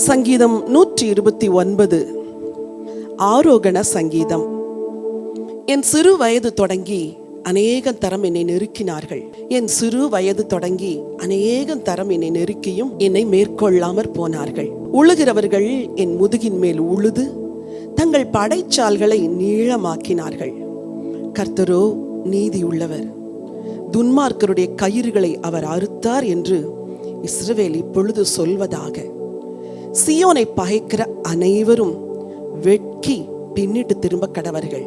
சங்கீதம் 129 ஆரோகண சங்கீதம். என் சிறு வயது தொடங்கி அநேகம் தரம் என்னை நெருக்கினார்கள். என் சிறு வயது தொடங்கி அநேகம் தரம் என்னை நெருக்கியும் என்னை மேற்கொள்ளாமற் போனார்கள். உழுகிறவர்கள் என் முதுகின் மேல் உழுது தங்கள் படைச்சால்களை நீளமாக்கினார்கள். கர்த்தரோ நீதி உள்ளவர், துன்மார்க்கருடைய கயிறுகளை அவர் அறுத்தார் என்று இஸ்ரவேல் இப்பொழுது சொல்வதாக. சியோனை பகைக்கிற அனைவரும் வெட்கி பின்னிட்டு திரும்ப கடவர்கள்.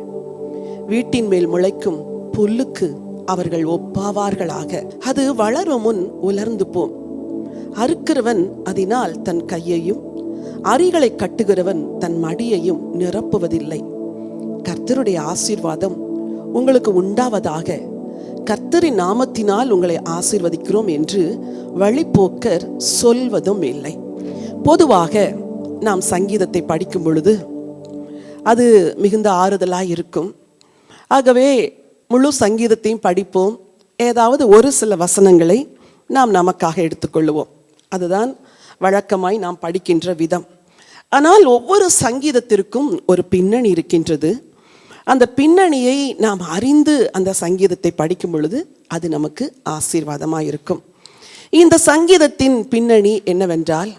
வீட்டின் மேல் முளைக்கும் புல்லுக்கு அவர்கள் ஒப்பாவார்களாக. அது வளரும் முன் உலர்ந்து போம். அறுக்கிறவன் அதனால் தன் கையையும் அரிகளை கட்டுகிறவன் தன் மடியையும் நிரப்புவதில்லை. கர்த்தருடைய ஆசீர்வாதம் உங்களுக்கு உண்டாவதாக. கர்த்தரின் நாமத்தினால் உங்களை ஆசீர்வதிக்கிறோம் என்று வழிபோக்கர் சொல்வதும் இல்லை. பொதுவாக நாம் சங்கீதத்தை படிக்கும் பொழுது அது மிகுந்த ஆறுதலாக இருக்கும். ஆகவே முழு சங்கீதத்தையும் படிப்போம். ஏதாவது ஒரு சில வசனங்களை நாம் நமக்காக எடுத்துக்கொள்ளுவோம். அதுதான் வழக்கமாய் நாம் படிக்கின்ற விதம். ஆனால் ஒவ்வொரு சங்கீதத்திற்கும் ஒரு பின்னணி இருக்கின்றது. அந்த பின்னணியை நாம் அறிந்து அந்த சங்கீதத்தை படிக்கும் பொழுது அது நமக்கு ஆசீர்வாதமாக இருக்கும். இந்த சங்கீதத்தின் பின்னணி என்னவென்றால்,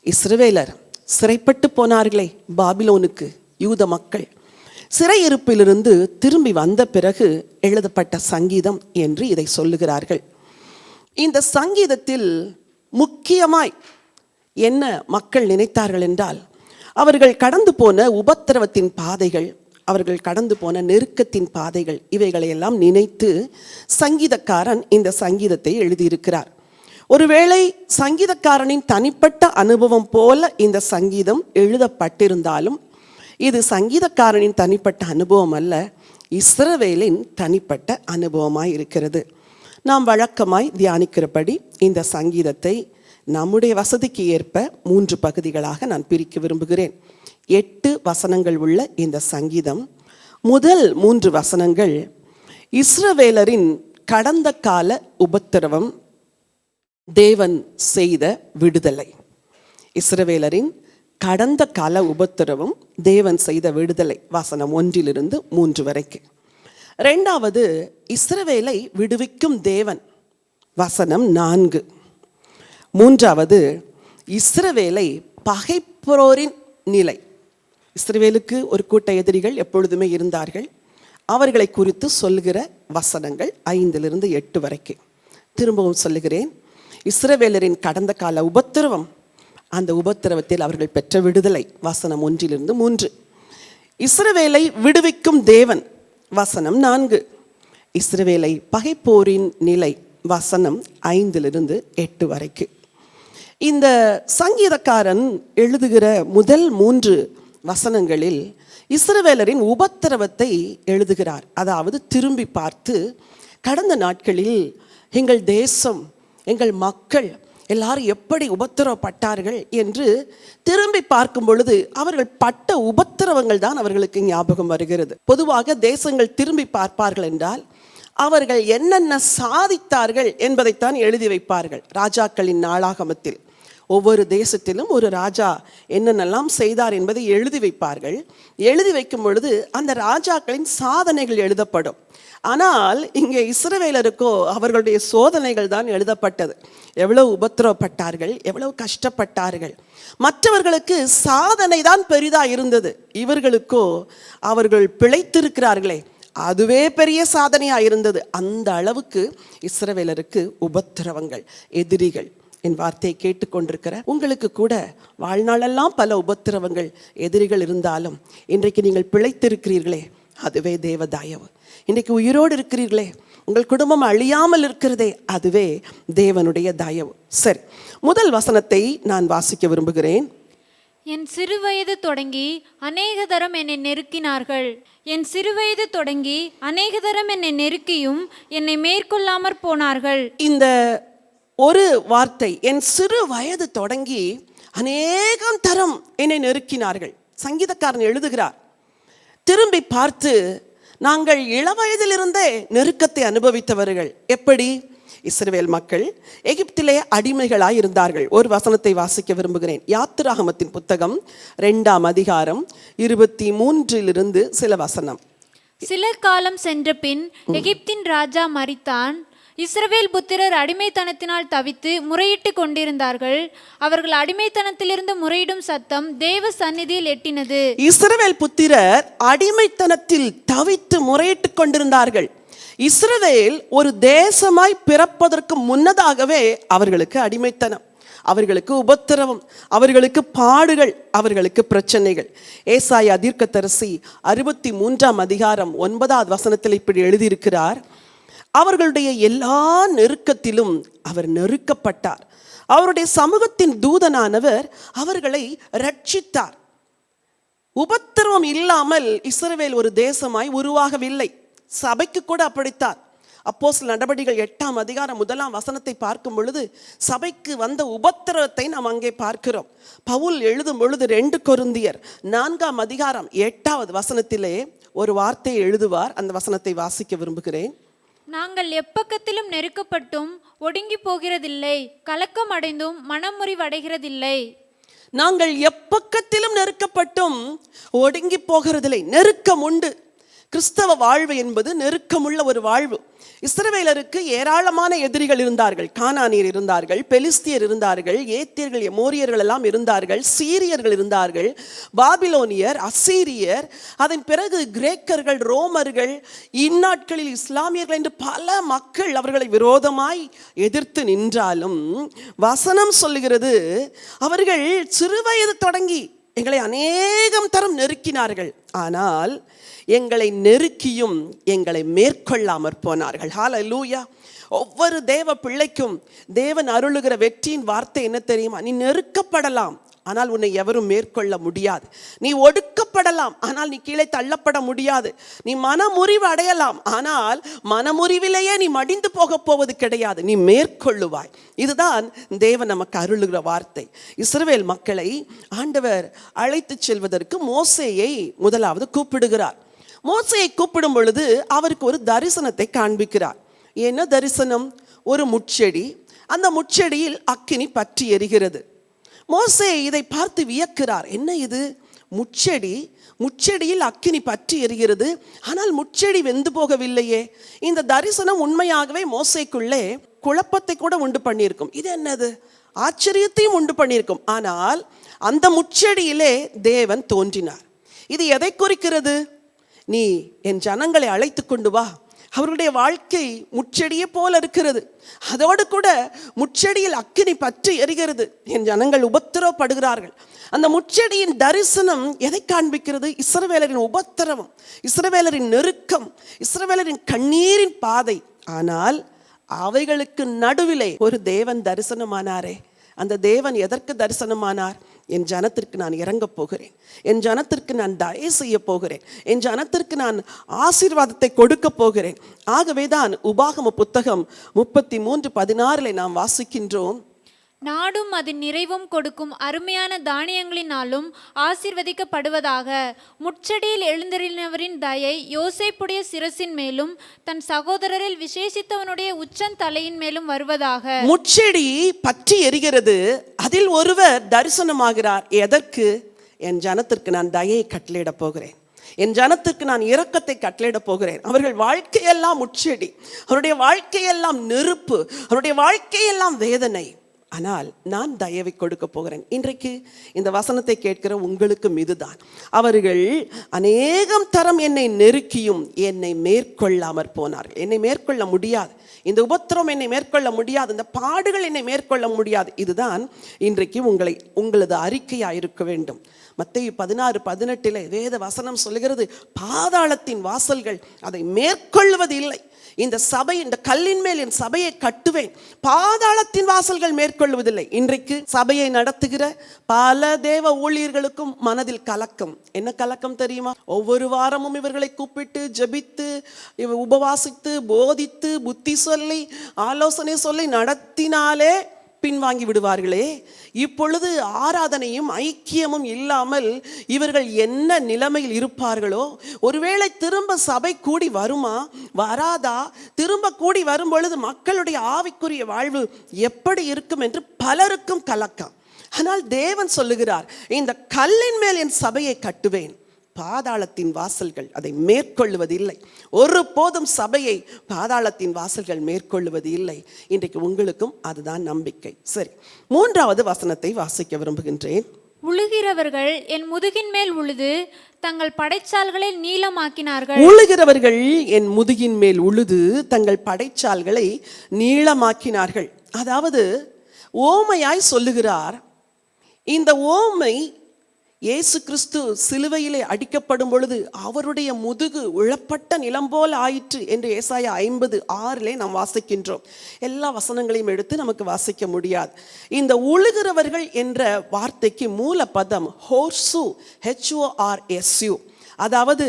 இஸ்ரவேலர் சிறைப்பட்டு போனார்களே பாபிலோனுக்கு, யூத மக்கள் சிறையிருப்பிலிருந்து திரும்பி வந்த பிறகு எழுதப்பட்ட சங்கீதம் என்று இதை சொல்லுகிறார்கள். இந்த சங்கீதத்தில் முக்கியமாய் என்ன மக்கள் நினைத்தார்கள் என்றால், அவர்கள் கடந்து போன உபத்திரவத்தின் பாதைகள், அவர்கள் கடந்து போன நெருக்கத்தின் பாதைகள், இவைகளையெல்லாம் நினைத்து சங்கீதக்காரன் இந்த சங்கீதத்தை எழுதியிருக்கிறார். ஒருவேளை சங்கீதக்காரனின் தனிப்பட்ட அனுபவம் போல இந்த சங்கீதம் எழுதப்பட்டிருந்தாலும் இது சங்கீதக்காரனின் தனிப்பட்ட அனுபவம் அல்ல, இஸ்ரவேலின் தனிப்பட்ட அனுபவமாய் இருக்கிறது. நாம் வழக்கமாய் தியானிக்கிறபடி இந்த சங்கீதத்தை நம்முடைய வசதிக்கு ஏற்ப 3 பகுதிகளாக நான் பிரிக்க விரும்புகிறேன். 8 வசனங்கள் உள்ள இந்த சங்கீதம், முதல் 3 வசனங்கள் இஸ்ரவேலரின் கடந்த கால உபத்திரவம், தேவன் செய்த விடுதலை. இஸ்ரவேலரின் கடந்த கால உபத்திரவம், தேவன் செய்த விடுதலை, வசனம் 1-3 வரைக்கும். 2வது, இஸ்ரவேலை விடுவிக்கும் தேவன், வசனம் 4. 3வது, இஸ்ரவேலை பகைப்போரின் நிலை. இஸ்ரவேலுக்கு ஒரு கூட்ட எதிரிகள் எப்பொழுதுமே இருந்தார்கள். அவர்களை குறித்து சொல்லுகிற வசனங்கள் 5-8 வரைக்கும். திரும்பவும் சொல்லுகிறேன், இஸ்ரவேலரின் கடந்த கால உபத்திரவம், அந்த உபத்திரவத்தில் அவர்கள் பெற்ற விடுதலை, வசனம் 1-3. இஸ்ரவேலை விடுவிக்கும் தேவன், வசனம் 4. இஸ்ரவேலை பகைப்போரின் நிலை, வசனம் 5-8 வரைக்கும். இந்த சங்கீதக்காரன் எழுதுகிற முதல் 3 வசனங்களில் இஸ்ரவேலரின் உபத்திரவத்தை எழுதுகிறார். அதாவது திரும்பி பார்த்து, கடந்த நாட்களில் எங்கள் தேசம், எங்கள் மக்கள் எல்லாரும் எப்படி உபத்திரவப்பட்டார்கள் என்று திரும்பி பார்க்கும் பொழுது அவர்கள் பட்ட உபத்திரவங்கள் தான் அவர்களுக்கு ஞாபகம் வருகிறது. பொதுவாக தேசங்கள் திரும்பி பார்ப்பார்கள் என்றால் அவர்கள் என்னென்ன சாதித்தார்கள் என்பதைத்தான் எழுதி வைப்பார்கள். ராஜாக்களின் நாளாகமத்தில் ஒவ்வொரு தேசத்திலும் ஒரு ராஜா என்னென்னலாம் செய்தார் என்பதை எழுதி வைப்பார்கள். எழுதி வைக்கும் பொழுது அந்த ராஜாக்களின் சாதனைகள் எழுதப்படும். ஆனால் இங்கே இஸ்ரவேலருக்கோ அவர்களுடைய சோதனைகள் தான் எழுதப்பட்டது. எவ்வளவு உபத்திரவப்பட்டார்கள், எவ்வளவு கஷ்டப்பட்டார்கள். மற்றவர்களுக்கு சாதனை தான் பெரிதாக இருந்தது, இவர்களுக்கோ அவர்கள் பிழைத்திருக்கிறார்களே அதுவே பெரிய சாதனையாக இருந்தது. அந்த அளவுக்கு இஸ்ரவேலருக்கு உபத்திரவங்கள், எதிரிகள். என் வார்த்தையை கேட்டுக்கொண்டிருக்கிற உங்களுக்கு கூட வாழ்நாளெல்லாம் பல உபத்திரவங்கள், எதிரிகள் இருந்தாலும் இன்றைக்கு நீங்கள் பிழைத்திருக்கிறீர்களே அதுவே தேவ தயவு. இன்றைக்கு உயிரோடு இருக்கிறீர்களே, உங்கள் குடும்பம் அழியாமல் இருக்கிறதே, அதுவே தேவனுடைய தயவு. சரி, முதல் வசனத்தை நான் வாசிக்க விரும்புகிறேன். என் சிறுவயது தொடங்கி அநேக தரம் என்னை நெருக்கினார்கள். என் சிறுவயது தொடங்கி அநேக தரம் என்னை நெருக்கியும் என்னை மேற்கொள்ளாமற் போனார்கள். இந்த ஒரு வார்த்தை, என் சிறு வயது தொடங்கி அநேகம் தரம் என்னை நெருக்கினார்கள், சங்கீதக்காரன் எழுதுகிறார். திரும்பி பார்த்து, நாங்கள் இளவயதிலிருந்தே நெருக்கத்தை அனுபவித்தவர்கள். எப்படி? இஸ்ரவேல் மக்கள் எகிப்திலே அடிமைகளாய் இருந்தார்கள். ஒரு வசனத்தை வாசிக்க விரும்புகிறேன். யாத்திராகமத்தின் புத்தகம் 2ஆம் அதிகாரம் 23 சில வசனம். சில காலம் சென்ற பின் எகிப்தின் ராஜா மரித்தான். இஸ்ரவேல் புத்திரர் அடிமைத்தனத்தினால் தவித்து முறையிட்டு கொண்டிருந்தார்கள். அவர்கள் அடிமைத்தனத்திலிருந்து முறையிடும் சத்தம் தேவ சந்நிதியில் எட்டினது. இஸ்ரவேல் புத்திரர் அடிமைத்தனத்தில் தவித்து முறையிட்டு கொண்டிருந்தார்கள். இஸ்ரவேல் ஒரு தேசமாய் பிறப்பதற்கு முன்னதாகவே அவர்களுக்கு அடிமைத்தனம், அவர்களுக்கு உபத்திரவம், அவர்களுக்கு பாடுகள், அவர்களுக்கு பிரச்சனைகள். ஏசாயா தீர்க்கதரிசி 63ஆம் அதிகாரம் 9வது வசனத்தில் இப்படி எழுதியிருக்கிறார். அவர்களுடைய எல்லா நெருக்கத்திலும் அவர் நெருக்கப்பட்டார். அவருடைய சமூகத்தின் தூதனானவர் அவர்களை ரட்சித்தார். உபத்திரவம் இல்லாமல் இஸ்ரவேல் ஒரு தேசமாய் உருவாகவில்லை. சபைக்கு கூட அப்படித்தான். அப்போஸ்தலர் நடபடிகள் 8ஆம் அதிகாரம் 1ஆம் வசனத்தை பார்க்கும் பொழுது சபைக்கு வந்த உபத்திரவத்தை நாம் அங்கே பார்க்கிறோம். பவுல் எழுதும் பொழுது 2 கொரிந்தியர் 4ஆம் அதிகாரம் 8வது வசனத்திலே ஒரு வார்த்தையை எழுதுவார். அந்த வசனத்தை வாசிக்க விரும்புகிறேன். நாங்கள் எப்பக்கத்திலும் நெருக்கப்பட்டும் ஒடுங்கி போகிறதில்லை, கலக்கம் அடைந்தும் மனமுறிவடைகிறதில்லை. நாங்கள் எப்பக்கத்திலும் நெருக்கப்பட்டும் ஒடுங்கி போகிறதில்லை. நெருக்கம் உண்டு. கிறிஸ்தவ வாழ்வு என்பது நெருக்கமுள்ள ஒரு வாழ்வு. இஸ்ரவேலருக்கு ஏராளமான எதிரிகள் இருந்தார்கள். கானானியர் இருந்தார்கள், பெலிஸ்தியர் இருந்தார்கள், ஏத்தியர்கள், எமோரியர்கள் எல்லாம் இருந்தார்கள், சீரியர்கள் இருந்தார்கள், பாபிலோனியர், அசீரியர், அதன் பிறகு கிரேக்கர்கள், ரோமர்கள், இந்நாட்களில் இஸ்லாமியர்கள் என்று பல மக்கள் அவர்களை விரோதமாய் எதிர்த்து நின்றாலும் வசனம் சொல்லுகிறது, அவர்கள் சிறுவயது தொடங்கி எங்களை அநேகம் தரம் நெருக்கினார்கள், ஆனால் எங்களை நெருக்கியும் எங்களை மேற்கொள்ளாமற் போனார்கள். ஹல்லேலூயா. ஒவ்வொரு தேவ பிள்ளைக்கும் தேவன் அருளுகிற வெற்றியின் வார்த்தை என்ன தெரியுமா? நீ நெருக்கப்படலாம், ஆனால் உன்னை எவரும் மேற்கொள்ள முடியாது. நீ ஒடுக்கப்படலாம், ஆனால் நீ கீழே தள்ளப்பட முடியாது. நீ மனமுறிவு அடையலாம், ஆனால் மனமுறிவிலேயே நீ மடிந்து போக போவது கிடையாது. நீ மேற்கொள்ளுவாய். இதுதான் தேவன் நமக்கு அருளுகிற வார்த்தை. இஸ்ரவேல் மக்களை ஆண்டவர் அழைத்து செல்வதற்கு மோசேயை முதலாவது கூப்பிடுகிறார். மோசேயை கூப்பிடும் பொழுது அவருக்கு ஒரு தரிசனத்தை காண்பிக்கிறார். என்ன தரிசனம்? ஒரு முட்செடி, அந்த முட்செடியில் அக்கினி பற்றி எரிகிறது. மோசே இதை பார்த்து வியக்கிறார். என்ன இது? முட்செடி, முட்செடியில் அக்கினி பற்றி எரிகிறது, ஆனால் முட்செடி வெந்து போகவில்லையே. இந்த தரிசனம் உண்மையாகவே மோசேக்குள்ளே குழப்பத்தை கூட உண்டு பண்ணியிருக்கும். இது என்னது? ஆச்சரியத்தையும் உண்டு பண்ணியிருக்கும். ஆனால் அந்த முட்செடியிலே தேவன் தோன்றினார். இது எதை குறிக்கிறது? நீ என் ஜனங்களை அழைத்து கொண்டு வா. அவர்களுடைய வாழ்க்கை முட்செடியை போல இருக்கிறது, அதோடு கூட முட்செடியில் அக்கினி பற்றி எரிகிறது, என் ஜனங்கள் உபத்திரவப்படுகிறார்கள். அந்த முட்செடியின் தரிசனம் எதை காண்பிக்கிறது? இஸ்ரவேலரின் உபத்திரவம், இஸ்ரவேலரின் நெருக்கம், இஸ்ரவேலரின் கண்ணீரின் பாதை. ஆனால் அவைகளுக்கு நடுவிலே ஒரு தேவன் தரிசனமானாரே. அந்த தேவன் எதற்கு தரிசனமானார்? என் ஜனத்திற்கு நான் இறங்கப் போகிறேன், என் ஜனத்திற்கு நான் தயவு செய்ய போகிறேன், என் ஜனத்திற்கு நான் ஆசீர்வாதத்தை கொடுக்க போகிறேன். ஆகவேதான் உபாகம புத்தகம் 33:16 நாம் வாசிக்கின்றோம், நாடும் அதன் நிறைவும் கொடுக்கும் அருமையான தானியங்களினாலும் ஆசீர்வதிக்கப்படுவதாக. முட்செடியில் எழுந்தருளினவரின் தயை யோசேப்புடைய சிரசின் மேலும் தன் சகோதரரில் விசேஷித்தவனுடைய உச்சந்தலையின் மேலும் வருவதாக. முட்செடி பற்றி எரிகிறது, அதில் ஒருவர் தரிசனமாகிறார். எதற்கு? என் ஜனத்திற்கு நான் தயையை கட்டளையிட போகிறேன், என் ஜனத்திற்கு நான் இரக்கத்தை கட்டளையிட போகிறேன். அவர்கள் வாழ்க்கையெல்லாம் முட்செடி, அவருடைய வாழ்க்கையெல்லாம் நெருப்பு, அவருடைய வாழ்க்கையெல்லாம் வேதனை, ஆனால் நான் தயவை கொடுக்க போகிறேன். இன்றைக்கு இந்த வசனத்தை கேட்கிற உங்களுக்கும் இதுதான். அவர்கள் அநேகம் தரம் என்னை நெருக்கியும் என்னை மேற்கொள்ளாமற் போனார்கள். என்னை மேற்கொள்ள முடியாது, இந்த உபத்திரம் என்னை மேற்கொள்ள முடியாது, இந்த பாடுகள் என்னை மேற்கொள்ள முடியாது. இதுதான் இன்றைக்கு உங்களது அறிக்கையாக இருக்க வேண்டும். மத்தேயு 16:18 வேத வசனம் சொல்லுகிறது, பாதாளத்தின் வாசல்கள் அதை மேற்கொள்வது இல்லை. இந்த சபை, இந்த கல்லின் மேல் என் சபையை கட்டுவேன், பாதாளத்தின் வாசல்கள் மேற்கொள்வதில்லை. இன்றைக்கு சபையை நடத்துகிற பல தேவ ஊழியர்களுக்கும் மனதில் கலக்கம். என்ன கலக்கம் தெரியுமா? ஒவ்வொரு வாரமும் இவர்களை கூப்பிட்டு ஜெபித்து உபவாசித்து போதித்து புத்தி சொல்லி ஆலோசனை சொல்லி நடத்தினாலே பின்வாங்கி விடுவார்களே. இப்பொழுது ஆராதனையும் ஐக்கியமும் இல்லாமல் இவர்கள் என்ன நிலைமையில் இருப்பார்களோ. ஒருவேளை திரும்ப சபை கூடி வருமா, வராதா, திரும்ப கூடி வரும் பொழுது மக்களுடைய ஆவிக்குரிய வாழ்வு எப்படி இருக்கும் என்று பலருக்கும் கலக்கம். ஆனால் தேவன் சொல்லுகிறார், இந்த கல்லின் மேல் என் சபையை கட்டுவேன், பாதாளத்தின் வாசல்கள் அதை மேற்கொள்ளுவதில்லை. ஒரு போதும் சபையை பாதாளத்தின் வாசல்கள் மேற்கொள்ளுவது இல்லை. இன்றைக்கு உங்களுக்கும் அதுதான் நம்பிக்கை. சரி, 3வது வசனத்தை வாசிக்க விரும்புகின்றேன். உழுகிறவர்கள் என் முதுகின் மேல் உழுது தங்கள் படைச்சால்களை நீளமாக்கினார்கள். உழுகிறவர்கள் என் முதுகின் மேல் உழுது தங்கள் படைச்சால்களை நீளமாக்கினார்கள். அதாவது ஓமையாய் சொல்லுகிறார். இந்த ஓமை இயேசு கிறிஸ்து சிலுவையிலே அடிக்கப்படும் பொழுது அவருடைய முதுகு உழப்பட்ட நிலம் போல் ஆயிற்று என்று ஏசாயா 50:6 நாம் வாசிக்கின்றோம். எல்லா வசனங்களையும் எடுத்து நமக்கு வாசிக்க முடியாது. இந்த உழுகிறவர்கள் என்ற வார்த்தைக்கு மூல பதம் ஹோர்சு, HORSU. அதாவது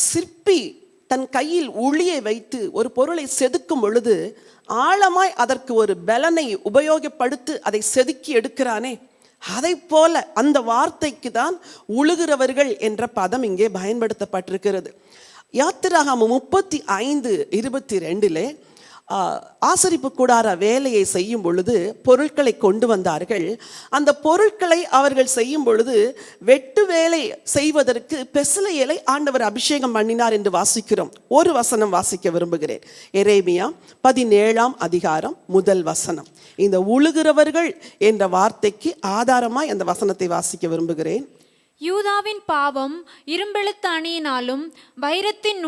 சிற்பி தன் கையில் உளியை வைத்து ஒரு பொருளை செதுக்கும் பொழுது ஆழமாய் அதற்கு ஒரு பலனை உபயோகப்படுத்தி அதை செதுக்கி எடுக்கிறானே, அதை போல அந்த வார்த்தைக்கு தான் உழுகிறவர்கள் என்ற பதம் இங்கே பயன்படுத்தப்பட்டிருக்கிறது. யாத்திராகமம் 35:22 ஆசரிப்பு கூடார வேலையை செய்யும் பொழுது பொருட்களை கொண்டு வந்தார்கள். அந்த பொருட்களை அவர்கள் செய்யும் பொழுது வெட்டு வேலை செய்வதற்கு பெசலையலை ஆண்டவர் அபிஷேகம் பண்ணினார் என்று வாசிக்கிறோம். ஒரு வசனம் வாசிக்க விரும்புகிறேன். எரேமியா 17:1 இந்த உழுகிறவர்கள் என்ற வார்த்தைக்கு ஆதாரமாய் அந்த வசனத்தை வாசிக்க விரும்புகிறேன். யூதாவின் பாவம் இரும்பெழுத்து அணியினாலும் வைரத்தின்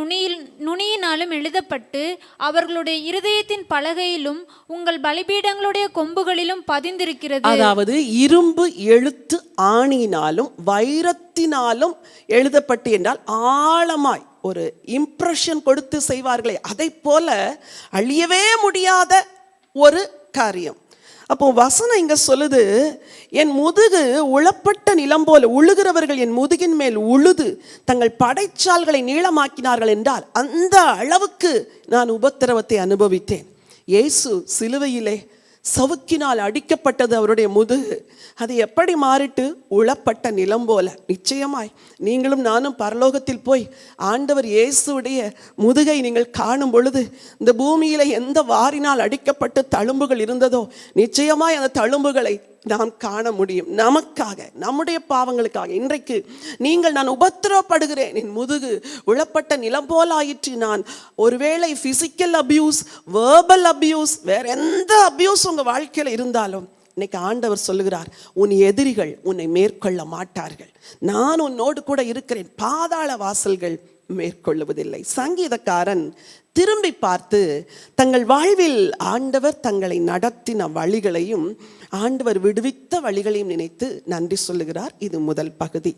நுனியினாலும் எழுதப்பட்டு அவர்களுடைய இருதயத்தின் பலகையிலும் உங்கள் பலிபீடங்களுடைய கொம்புகளிலும் பதிந்திருக்கிறது. அதாவது இரும்பு எழுத்து ஆணியினாலும் வைரத்தினாலும் எழுதப்பட்டு என்றால் ஆழமாய் ஒரு இம்ப்ரெஷன் கொடுத்து செய்வார்களே, அதை போல அழியவே முடியாத ஒரு காரியம். அப்போ வசனம் இங்க சொல்லுது, என் முதுகு உழப்பட்ட நிலம் போல, உழுகிறவர்கள் என் முதுகின் மேல் உழுது தங்கள் படைச்சால்களை நீளமாக்கினார்கள் என்றால் அந்த அளவுக்கு நான் உபத்திரவத்தை அனுபவித்தேன். இயேசு சிலுவையிலே சவுக்கினால் அடிக்கப்பட்டது அவருடைய முதுகு. அது எப்படி மாறிட்டு உழப்பட்ட நிலம் போல. நிச்சயமாய் நீங்களும் நானும் பரலோகத்தில் போய் ஆண்டவர் இயேசுடைய முதுகை நீங்கள் காணும் பொழுது இந்த பூமியில எந்த வாரினால் அடிக்கப்பட்ட தழும்புகள் இருந்ததோ நிச்சயமாய் அந்த தழும்புகளை நாம் காண முடியும். நமக்காக, நம்முடைய பாவங்களுக்காக. இன்றைக்கு நீங்கள், நான் உபத்திரவப்படுகிறேன், என் முதுகு உழப்பட்ட நிலம் போல் ஆயிற்று, நான் ஒருவேளை பிசிக்கல் அபியூஸ், வேர்பல் அபியூஸ், வேற எந்த அபியூஸ் உங்க வாழ்க்கையில இருந்தாலும் இன்னைக்கு ஆண்டவர் சொல்லுகிறார், உன் எதிரிகள் உன்னை மேற்கொள்ள மாட்டார்கள், நான் உன்னோடு கூட இருக்கிறேன், பாதாள வாசல்கள் மேற்கொள்ளுவதில்லை. சங்கீதக்காரன் திரும்பி பார்த்து தங்கள் வாழ்வில் ஆண்டவர் தங்களை நடத்தின வழிகளையும் ஆண்டவர் விடுவித்த வழிகளையும் நினைத்து நன்றி சொல்லுகிறார். இது முதல் பகுதி.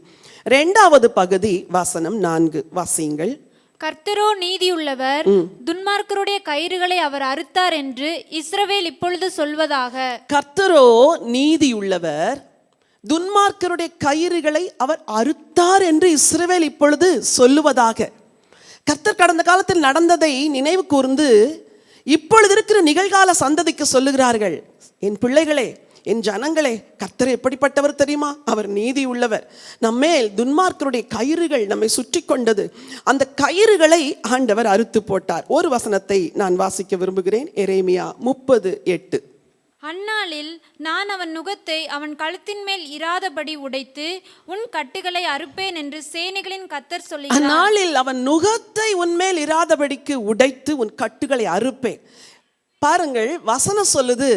2வது பகுதி வசனம் 4 வாசியுங்கள். கர்த்தரோ நீதியுள்ளவர், துன்மார்க்கருடைய கயிறுகளை அவர் அறுத்தார் என்று இஸ்ரவேல் இப்பொழுது சொல்வதாக. கர்த்தரோ நீதியுள்ளவர், துன்மார்க்கருடைய கயிறுகளை அவர் அறுத்தார் என்று இஸ்ரவேல் இப்பொழுது சொல்லுவதாக. கர்த்தர் கடந்த காலத்தில் நடந்ததை நினைவு கூர்ந்து இப்பொழுது இருக்கிற நிகழ்கால சந்ததிக்கு சொல்லுகிறார்கள், என் பிள்ளைகளே, என் ஜனங்களே, கர்த்தர் எப்படிப்பட்டவர் தெரியுமா? அவர் நீதி உள்ளவர். நம்மேல் துன்மார்க்கருடைய கயிறுகள் நம்மை சுற்றி கொண்டது, அந்த கயிறுகளை ஆண்டவர் அறுத்து போட்டார். ஒரு வசனத்தை நான் வாசிக்க விரும்புகிறேன். எரேமியா 30:8. அந்நாளில் நான் அவன் நுகத்தை அவன் கழுத்தின் மேல் இராதபடி உடைத்து உன் கட்டுகளை அறுப்பேன் என்று சேனைகளின் கர்த்தர் சொல்லுகிறார். அந்நாளில் அவன் நுகத்தை உன்மேல் இராதபடிக்கு உடைத்து உன் கட்டுகளை அறுப்பேன். பாருங்கள், வசனம் சொல்லுது,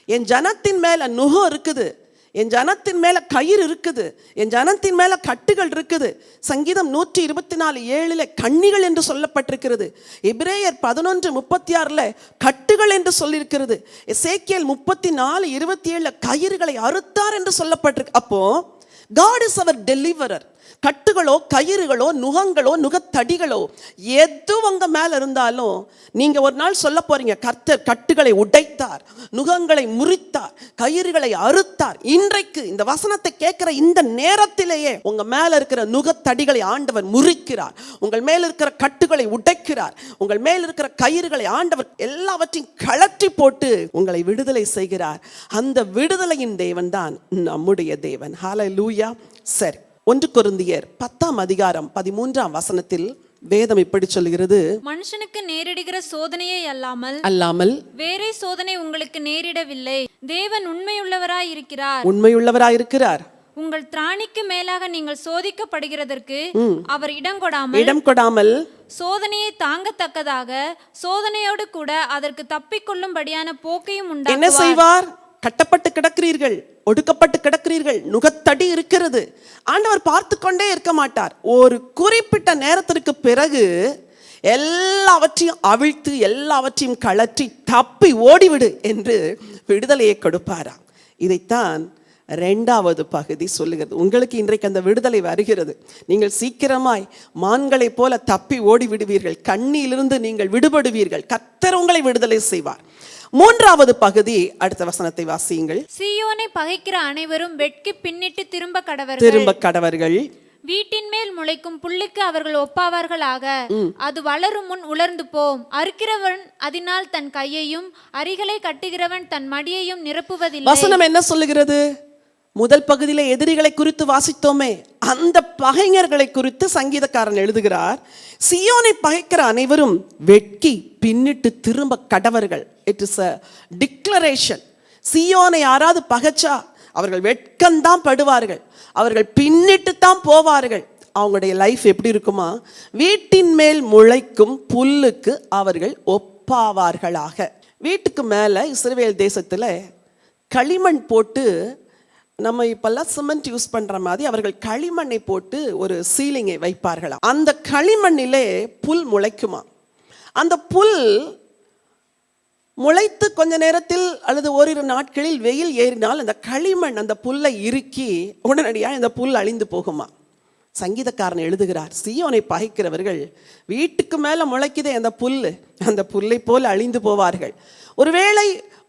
என் ஜனத்தின் மேல நுகம் இருக்குது, என் ஜனத்தின் மேல கயிறு இருக்குது, என் ஜனத்தின் மேல கட்டுகள் இருக்குது. சங்கீதம் 124:7 கண்ணிகள் என்று சொல்லப்பட்டிருக்கிறது. எபிரேயர் 11:36 கட்டுகள் என்று சொல்லியிருக்கிறது. எசேக்கியேல் 34:27 கயிறுகளை அறுத்தார் என்று சொல்லப்பட்டிருக்கு. அப்போ God is our deliverer. கட்டுகளோ கயிறுகளோ நுகங்களோ நுகத்தடிகளோ எது உங்க மேல இருந்தாலும் நீங்க ஒரு நாள் சொல்ல போறீங்க, கர்த்தர் கட்டுகளை உடைத்தார், நுகங்களை முறித்தார், கயிறுகளை அறுத்தார். இன்றைக்கு இந்த வசனத்தை கேட்கிற இந்த நேரத்திலேயே உங்க மேல இருக்கிற நுகத்தடிகளை ஆண்டவர் முறிக்கிறார், உங்கள் மேல இருக்கிற கட்டுகளை உடைக்கிறார், உங்கள் மேல இருக்கிற கயிறுகளை ஆண்டவர் எல்லாவற்றையும் கழற்றி போட்டு உங்களை விடுதலை செய்கிறார். அந்த விடுதலையின் தேவன் தான் நம்முடைய தேவன். ஹல்லேலூயா. சரி, 1 கொரிந்தியர் 10ஆம் அதிகாரம் 13ஆம் வசனத்தில் வேதம் இப்படி சொல்கிறது, மனுஷனுக்கு நேரிடுகிற சோதனையை அல்லாமல் வேறே சோதனை உங்களுக்கு நேரிடவில்லை. தேவன் உண்மையுள்ளவராய் இருக்கிறார். உங்கள் திராணிக்கு மேலாக நீங்கள் சோதிக்கப்படுகிறதற்கு அவர் இடம் கொடாமல் சோதனையை தாங்கத்தக்கதாக சோதனையோடு கூட அதற்கு தப்பிக்கொள்ளும்படியான போக்கையும் உண்டாக்குவார். என்ன செய்வார்? கட்டப்பட்டு கிடக்கிறீர்கள், ஒடுக்கப்பட்டு கிடக்கிறீர்கள், நுகத்தடி இருக்கிறது. ஆண்டவர் பார்த்து கொண்டே இருக்க மாட்டார். ஒரு குறிப்பிட்ட நேரத்திற்கு பிறகு எல்லாவற்றையும் அவிழ்த்து எல்லாவற்றையும் கழற்றி தப்பி ஓடிவிடு என்று விடுதலையை கொடுப்பாராம். இதைத்தான் 2வது பகுதி சொல்லுகிறது. உங்களுக்கு இன்றைக்கு அந்த விடுதலை வருகிறது. நீங்கள் சீக்கிரமாய் மான்களை போல தப்பி ஓடி விடுவீர்கள், கண்ணியிலிருந்து நீங்கள் விடுபடுவீர்கள். கர்த்தர் உங்களை விடுதலை செய்வார். 3வது பகுதி, அடுத்த வசனத்தை வாசியுங்கள். சீயோனை பகைக்கிற அனைவரும் வெட்கி பின்னிட்டு திரும்ப கடவர்கள். வீட்டின் மேல் முளைக்கும் புல்லுக்கு அவர்கள் ஒப்பாவார்களாக. அது வளரும் முன் உலர்ந்து போம். அறுக்கிறவன் அதனால் தன் கையையும் அரிகளை கட்டுகிறவன் தன் மடியையும் நிரப்புவதில்லை. வசனம் என்ன சொல்லுகிறது? முதல் பகுதியில எதிரிகளை குறித்து வாசித்தோமே, அந்த பகைஞர்களை குறித்து சங்கீதக்காரன் எழுதுகிறார். சீயோனை பகைக்கிற அனைவரும் வெட்கி பின்னிட்டு திரும்ப கடவர்கள். It is a declaration. சீயோனை யாராவது பகைச்சா அவர்கள் வெட்கம்தான் படுவார்கள், அவர்கள் பின்னிட்டு தான் போவார்கள். அவங்களுடைய லைஃப் எப்படி இருக்குமா? வீட்டின் மேல் முளைக்கும் புல்லுக்கு அவர்கள் ஒப்பாவார்களாக. வீட்டுக்கு மேல இஸ்ரவேல் தேசத்துல களிமண் போட்டு, நம்ம இப்பெல்லாம் சிமெண்ட் யூஸ் பண்ற மாதிரி அவர்கள் களிமண்ணை போட்டு ஒரு சீலிங்கை வைப்பார்களாம். அந்த களிமண்ணிலே புல் முளைக்குமா. அந்த புல் முளைத்து கொஞ்ச நேரத்தில் அல்லது ஓரிரு நாட்களில் வெயில் ஏறினால் அந்த களிமண் அந்த புல்லை இறுக்கி உடனடியாக இந்த புல் அழிந்து போகுமா. சங்கீதக்காரன் எழுதுகிறார், சீயோனை பகைக்கிறவர்கள் வீட்டுக்கு மேல முளைக்குதே அந்த புல்லை போல அழிந்து போவார்கள். ஒருவேளை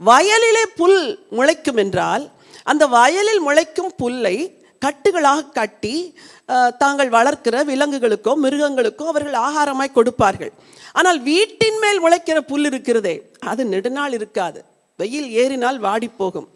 வயலிலே புல் முளைக்கும் என்றால் அந்த வயலில் முளைக்கும் புல்லை கட்டுகளாக கட்டி தாங்கள் வளர்க்கிற விலங்குகளுக்கோ மிருகங்களுக்கோ அவர்கள் ஆகாரமாய் கொடுப்பார்கள். ஆனால் வீட்டின் மேல் முளைக்கிற புல் இருக்கிறதே, அது நெடுநாள் இருக்காது, வெயில் ஏறினால் வாடி போகும்.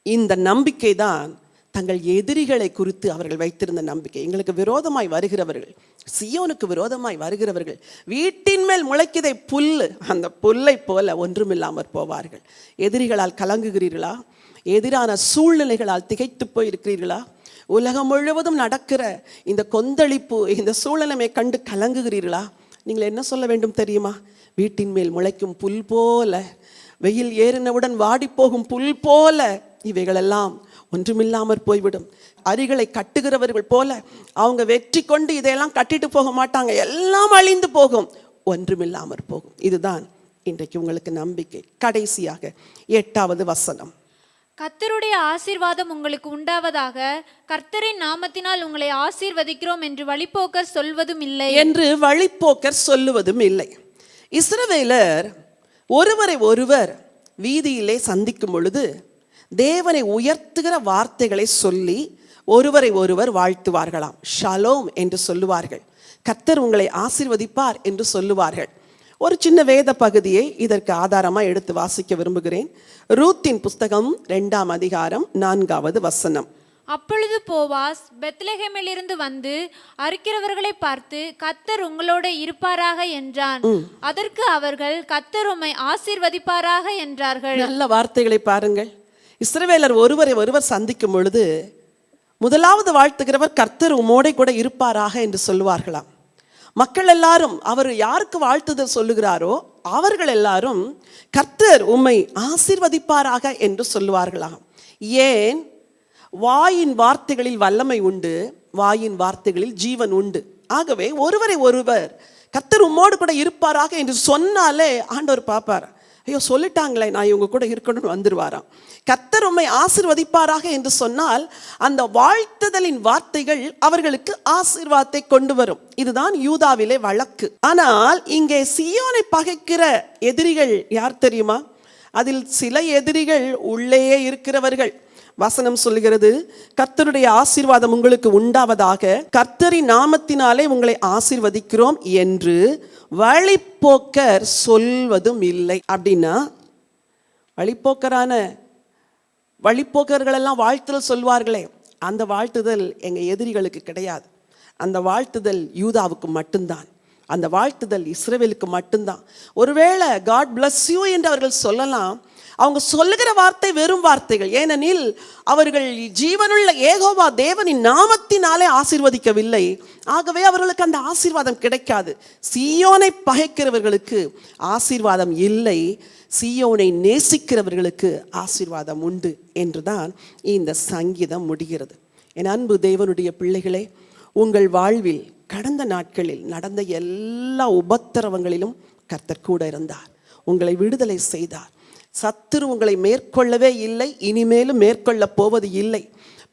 இந்த நம்பிக்கை தான் தங்கள் எதிரிகளை குறித்து அவர்கள் வைத்திருந்த நம்பிக்கை. எங்களுக்கு விரோதமாய் வருகிறவர்கள், சீயோனுக்கு விரோதமாய் வருகிறவர்கள் வீட்டின் மேல் முளைக்கிதை புல், அந்த புல்லை போல ஒன்றுமில்லாமற் போவார்கள். எதிரிகளால் கலங்குகிறீர்களா? எதிரான சூழ்நிலைகளால் திகைத்து போயிருக்கிறீர்களா? உலகம் முழுவதும் நடக்கிற இந்த கொந்தளிப்பு, இந்த சூழ்நிலையை கண்டு கலங்குகிறீர்களா? நீங்கள் என்ன சொல்ல வேண்டும் தெரியுமா? வீட்டின் மேல் முளைக்கும் புல் போல, வெயில் ஏறினவுடன் வாடி போகும் புல் போல இவைகளெல்லாம் ஒன்றுமில்லாமற் போய்விடும். அரிகளை கட்டுகிறவர்கள் போல அவங்க வெற்றி கொண்டு இதையெல்லாம் கட்டிட்டு போக மாட்டாங்க, எல்லாம் அழிந்து போகும், ஒன்றுமில்லாமற் போகும். இதுதான் இன்றைக்கு உங்களுக்கு நம்பிக்கை. கடைசியாக 8வது வசனம், கர்த்தருடைய ஆசீர்வாதம் உங்களுக்கு உண்டாவதாக, கர்த்தரின் நாமத்தினால் உங்களை ஆசீர்வதிக்கிறோம் என்று வழிப்போக்கர் சொல்லுவதும் இல்லை. இஸ்ரவேலர் ஒருவரை ஒருவர் வீதியிலே சந்திக்கும் பொழுது தேவனை உயர்த்துகிற வார்த்தைகளை சொல்லி ஒருவரை ஒருவர் வாழ்த்துவார்களாம். ஷலோம் என்று சொல்லுவார்கள். கர்த்தர் உங்களை ஆசீர்வதிப்பார் என்று சொல்லுவார்கள். ஒரு சின்ன வேத பகுதியை இதற்கு ஆதாரமாக எடுத்து வாசிக்க விரும்புகிறேன். ரூத்தின் புஸ்தகம் 2ஆம் அதிகாரம் 4வது வசனம். அப்பொழுது போவாஸ் பெத்லெகேமிலிருந்து வந்து அறுக்கிறவர்களை பார்த்து, கர்த்தர் உங்களோட இருப்பாராக என்றான். அதற்கு அவர்கள், கர்த்தர் உம்மை ஆசீர்வதிப்பாராக என்றார்கள். நல்ல வார்த்தைகளை பாருங்கள். இஸ்ரவேலர் ஒருவரை ஒருவர் சந்திக்கும் பொழுது முதலாவது வாழ்த்துகிறவர் கர்த்தர் உம்மோட கூட இருப்பாராக என்று சொல்லுவார்களாம். மக்கள் எல்லாரும் அவர் யாருக்கு வாழ்த்துதல் சொல்லுகிறாரோ அவர்கள் எல்லாரும் கர்த்தர் உம்மை ஆசீர்வதிப்பாராக என்று சொல்லுவார்களாம். ஏன்? வாயின் வார்த்தைகளில் வல்லமை உண்டு, வாயின் வார்த்தைகளில் ஜீவன் உண்டு. ஆகவே ஒருவரை ஒருவர் கர்த்தர் உம்மோடு கூட இருப்பாராக என்று சொன்னாலே ஆண்டவர் பார்ப்பார், ஐயோ சொல்லிட்டாங்களே, நான் இவங்க கூட இருக்கணும்னு வந்துருவாராம். கர்த்தர் உம்மை ஆசீர்வதிப்பாராக என்று சொன்னால் அந்த வாழ்த்துதலின் வார்த்தைகள் அவர்களுக்கு ஆசீர்வாதத்தை கொண்டு வரும். இதுதான் யூதாவிலே வழக்கு. ஆனால் இங்கே சீயோனை பகைக்கிற எதிரிகள் யார் தெரியுமா? அதில் சில எதிரிகள் உள்ளேயே இருக்கிறவர்கள். வசனம் சொல்லுகிறது, கர்த்தருடைய ஆசீர்வாதம் உங்களுக்கு உண்டாவதாக, கர்த்தரின் நாமத்தினாலே உங்களை ஆசீர்வதிக்கிறோம் என்று வழிப்போக்கர் சொல்வதும் இல்லை. அப்படின்னா வழிப்போக்கர்கள் எல்லாம் வாழ்த்துதல் சொல்வார்களே, அந்த வாழ்த்துதல் எங்க எதிரிகளுக்கு கிடையாது. அந்த வாழ்த்துதல் யூதாவுக்கு மட்டும்தான். அந்த வாழ்த்துதல் இஸ்ரவேலுக்கு மட்டும்தான். ஒருவேளை காட் பிளஸ் யூ என்று அவர்கள் சொல்லலாம். அவங்க சொல்லுகிற வார்த்தை வெறும் வார்த்தைகள். ஏனெனில் அவர்கள் ஜீவனுள்ள ஏகோவா தேவனின் நாமத்தினாலே ஆசீர்வதிக்கவில்லை. ஆகவே அவர்களுக்கு அந்த ஆசீர்வாதம் கிடைக்காது. சீயோனை பகைக்கிறவர்களுக்கு ஆசீர்வாதம் இல்லை, சீயோனை நேசிக்கிறவர்களுக்கு ஆசீர்வாதம் உண்டு என்றுதான் இந்த சங்கீதம் முடிகிறது. என் அன்பு தேவனுடைய பிள்ளைகளே, உங்கள் வாழ்வில் கடந்த நாட்களில் நடந்த எல்லா உபத்திரவங்களிலும் கர்த்தர் கூட இருந்தார். உங்களை விடுதலை செய்தார். சத்துரு உங்களை மேற்கொள்ளவே இல்லை, இனிமேலும் மேற்கொள்ள போவது இல்லை.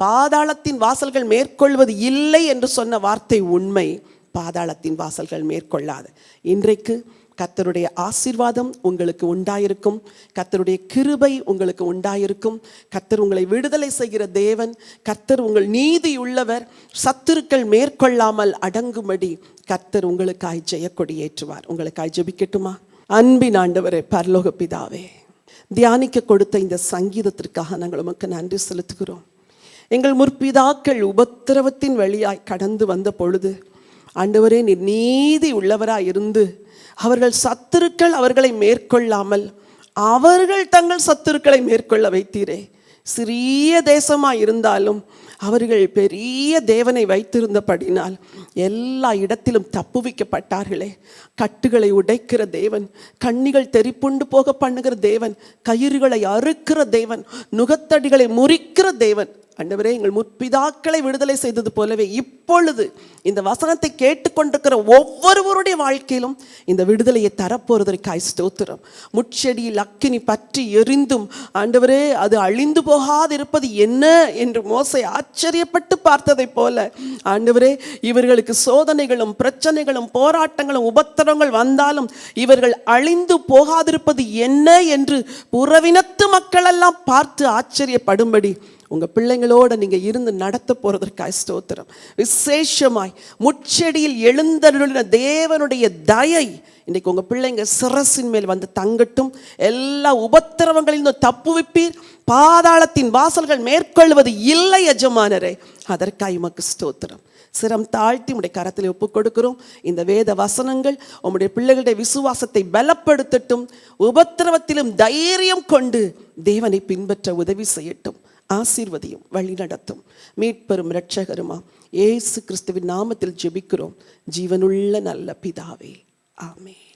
பாதாளத்தின் வாசல்கள் மேற்கொள்வது இல்லை என்று சொன்ன வார்த்தை உண்மை. பாதாளத்தின் வாசல்கள் மேற்கொள்ளாது. இன்றைக்கு கர்த்தருடைய ஆசீர்வாதம் உங்களுக்கு உண்டாயிருக்கும். கர்த்தருடைய கிருபை உங்களுக்கு உண்டாயிருக்கும். கர்த்தர் உங்களை விடுதலை செய்கிற தேவன். கர்த்தர் உங்கள் நீதி உள்ளவர். சத்துருக்கள் மேற்கொள்ளாமல் அடங்கும்படி கர்த்தர் உங்களுக்காய் ஜெயக்கொடி ஏற்றுவார். உங்களுக்காய் ஜெபிக்கட்டுமா? அன்பின் ஆண்டவரே, பரலோக பிதாவே, தியானிக்க கொடுத்த இந்த சங்கீதத்திற்காக நாங்கள் உமக்கு நன்றி செலுத்துகிறோம். எங்கள் முற்பிதாக்கள் உபத்திரவத்தின் வழியாய் கடந்து வந்த பொழுது ஆண்டவரே, நீர் நீதி உள்ளவராய் இருந்து அவர்கள் சத்துருக்கள் அவர்களை மேற்கொள்ளாமல் அவர்கள் தங்கள் சத்துருக்களை மேற்கொள்ள வைத்தீரே. சிறிய தேசமாய் இருந்தாலும் அவர்கள் பெரிய தேவனை வைத்திருந்தபடினால் எல்லா இடத்திலும் தப்புவிக்கப்பட்டார்களே. கட்டுகளை உடைக்கிற தேவன், கண்ணிகள் தெரிப்புண்டு போக பண்ணுகிற தேவன், கயிறுகளை அறுக்கிற தேவன், நுகத்தடிகளை முறிக்கிற தேவன். ஆண்டவரே, எங்கள் முற்பிதாக்களை விடுதலை செய்தது போலவே இப்பொழுது இந்த வசனத்தை கேட்டுக்கொண்டிருக்கிற ஒவ்வொருவருடைய வாழ்க்கையிலும் இந்த விடுதலையை தரப்போறதற்காய் ஸ்தோத்திரம். முட்செடியில் அக்கினி பற்றி எரிந்தும் ஆண்டவரே அது அழிந்து போகாதிருப்பது என்ன என்று மோசே ஆச்சரியப்பட்டு பார்த்ததை போல ஆண்டவரே, இவர்களுக்கு சோதனைகளும் பிரச்சனைகளும் போராட்டங்களும் உபத்திரங்கள் வந்தாலும் இவர்கள் அழிந்து போகாதிருப்பது என்ன என்று புறவினத்து மக்கள் எல்லாம் பார்த்து ஆச்சரியப்படும்படி உங்க பிள்ளைங்களோட நீங்க இருந்து நடத்த போறதற்காக ஸ்தோத்திரம். விசேஷமாய் முட்செடியில் எழுந்தருளின தேவனுடைய தயை இன்னைக்கு உங்க பிள்ளைங்க சிரசின் மேல் வந்து தங்கட்டும். எல்லா உபத்திரவங்களிலும் தப்புவிப்பீர். பாதாளத்தின் வாசல்கள் மேற்கொள்வது இல்லை எஜமானரே. அதற்காக உமக்கு ஸ்தோத்திரம். சிரம் தாழ்த்தி உடைய கரத்தில் ஒப்புக் கொடுக்கிறோம். இந்த வேத வசனங்கள் உம்முடைய பிள்ளைகளுடைய விசுவாசத்தை பலப்படுத்தட்டும். உபத்திரவத்திலும் தைரியம் கொண்டு தேவனை பின்பற்ற உதவி செய்யட்டும். ஆசீர்வதியும், வழி நடத்தும். மீட்பெரும் இரட்சகருமா இயேசு கிறிஸ்துவின் நாமத்தில் ஜெபிக்கிறோம் ஜீவனுள்ள நல்ல பிதாவே, ஆமென்.